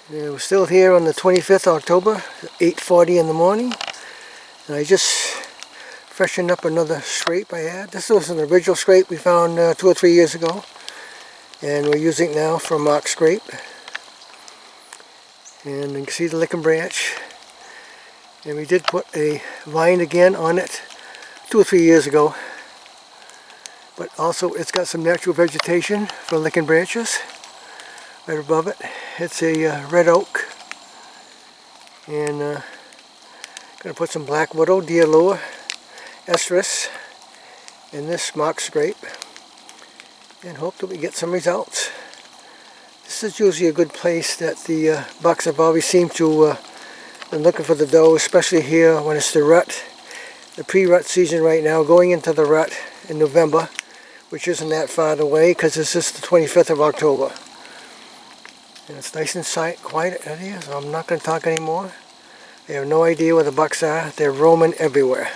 We're still here on the 25th of October, 8:40 in the morning. And I just freshened up another scrape I had. This was an original scrape we found 2 or 3 years ago. And we're using it now for a mock scrape. And you can see the licking branch. And we did put a vine again on it 2 or 3 years ago. But also it's got some natural vegetation for licking branches. Right above it, it's a red oak, and going to put some black widow, deer lure, estrous in this mock scrape, and hope that we get some results. This is usually a good place that the bucks have always seemed to been looking for the doe, especially here when it's the rut, the pre-rut season right now, going into the rut in November, which isn't that far away because it's just the 25th of October. And it's nice and quiet out here, so I'm not going to talk anymore. I have no idea where the bucks are. They're roaming everywhere.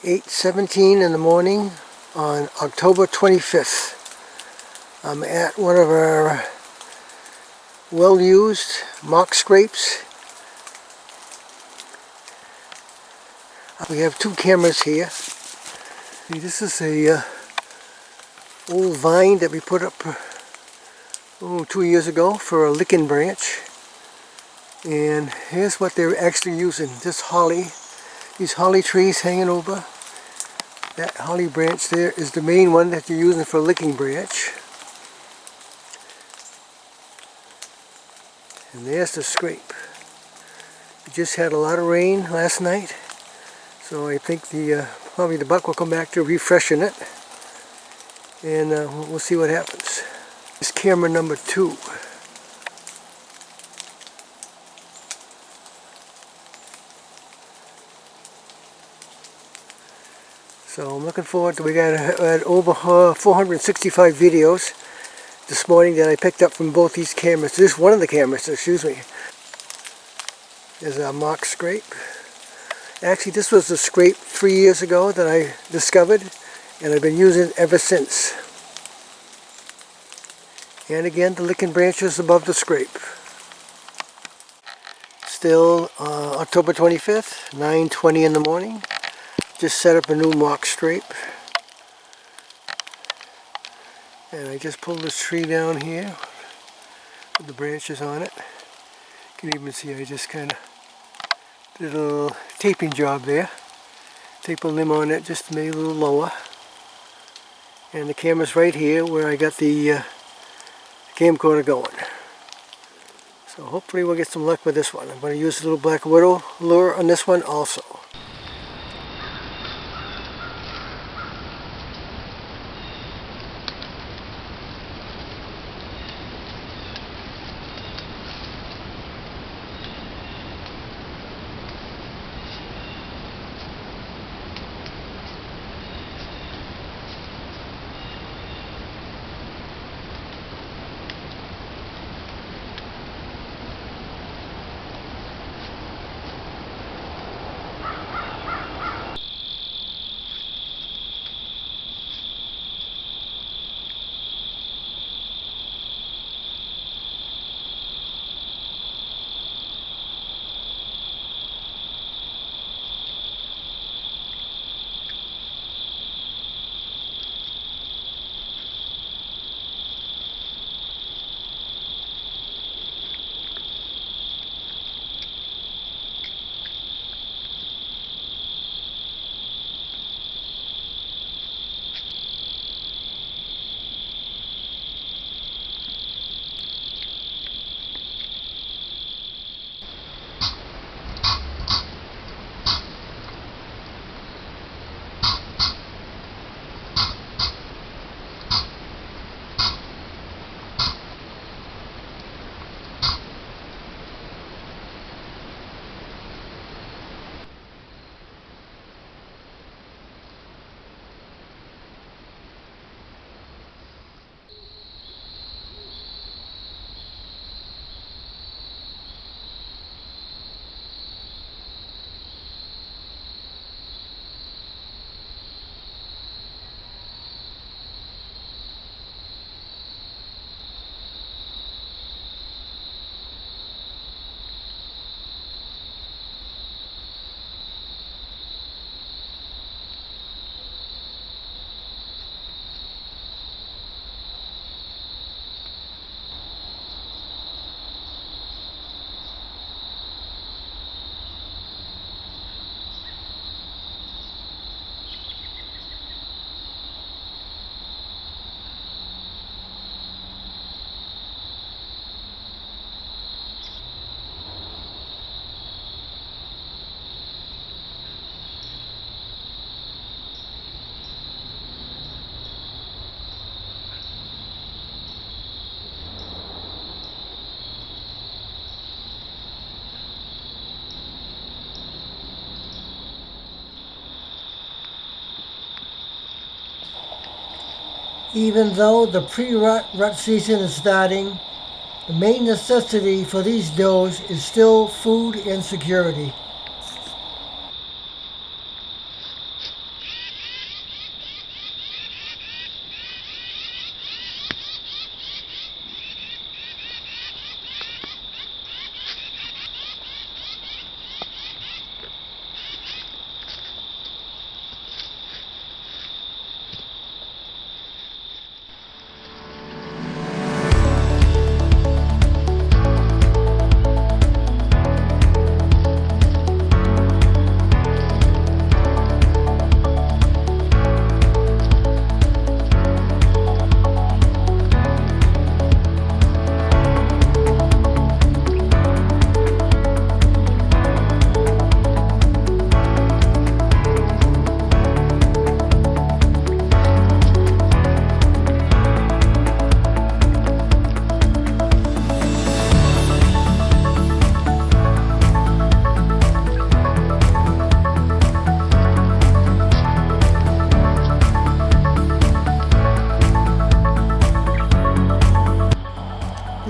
(8:17 in the morning on October 25th. I'm at one of our well-used mock scrapes. We have 2 cameras here. See, this is a old vine that we put up 2 years ago for a licking branch. And here's what they're actually using. This holly, these holly trees hanging over. That holly branch there is the main one that you're using for a licking branch. And there's the scrape. We just had a lot of rain last night, so I think probably the buck will come back to refreshen it, and we'll see what happens. This is camera number 2. So I'm looking forward to, we got over 465 videos. this morning that I picked up from both these cameras. This is one of the cameras, excuse me. There's a mock scrape. Actually, this was a scrape 3 years ago that I discovered, and I've been using it ever since. And again, the licking branches above the scrape. Still October 25th, 9:20 in the morning. Just set up a new mock scrape. And I just pulled this tree down here with the branches on it. You can even see I just kind of did a little taping job there. Tape a limb on it just to make it a little lower. And the camera's right here where I got the camcorder going. So hopefully we'll get some luck with this one. I'm going to use a little black widow lure on this one also. Even though the pre-rut season is starting, the main necessity for these does is still food and security.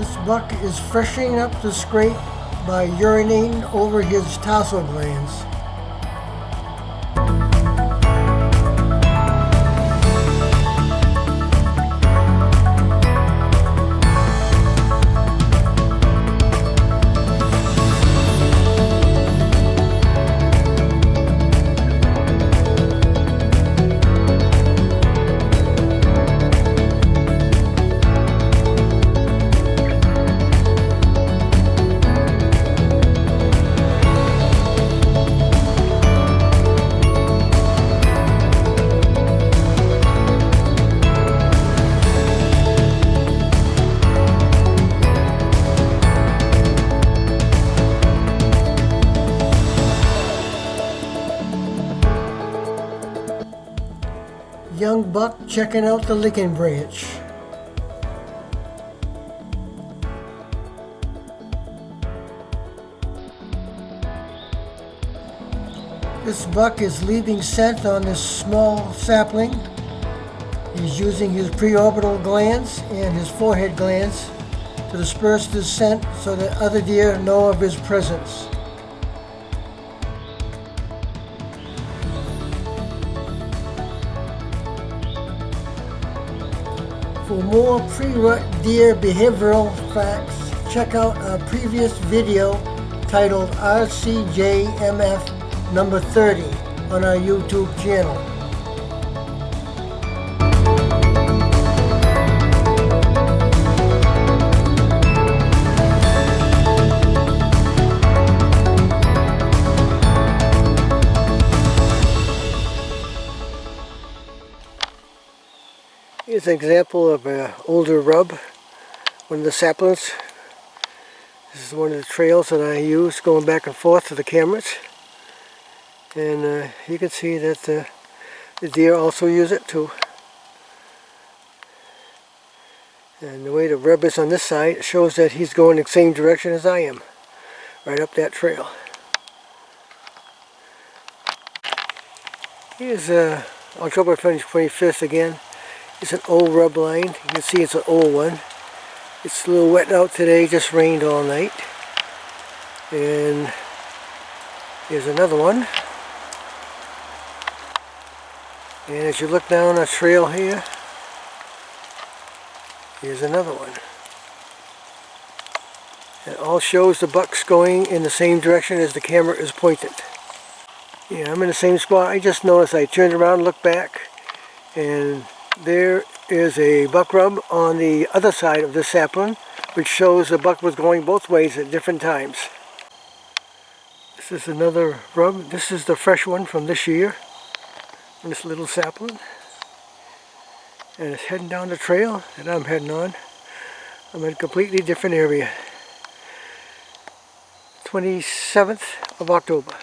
This buck is freshening up the scrape by urinating over his tarsal glands. Young buck checking out the licking branch. This buck is leaving scent on this small sapling. He's using his preorbital glands and his forehead glands to disperse this scent so that other deer know of his presence. For more pre-rut deer behavioral facts, check out our previous video titled RCJMF number 30 on our YouTube channel. Here's an example of an older rub, one of the saplings. This is one of the trails that I use going back and forth to the cameras. And you can see that the deer also use it too. And the way the rub is on this side shows that he's going the same direction as I am, right up that trail. Here's October 25th again. It's an old rub line. You can see it's an old one. It's a little wet out today, just rained all night. And here's another one. And as you look down the trail here, here's another one. It all shows the bucks going in the same direction as the camera is pointed. Yeah, I'm in the same spot. I just noticed I turned around and looked back, and there is a buck rub on the other side of this sapling, which shows the buck was going both ways at different times. This is another rub. This is the fresh one from this year, on this little sapling. And it's heading down the trail that I'm heading on. I'm in a completely different area. 27th of October.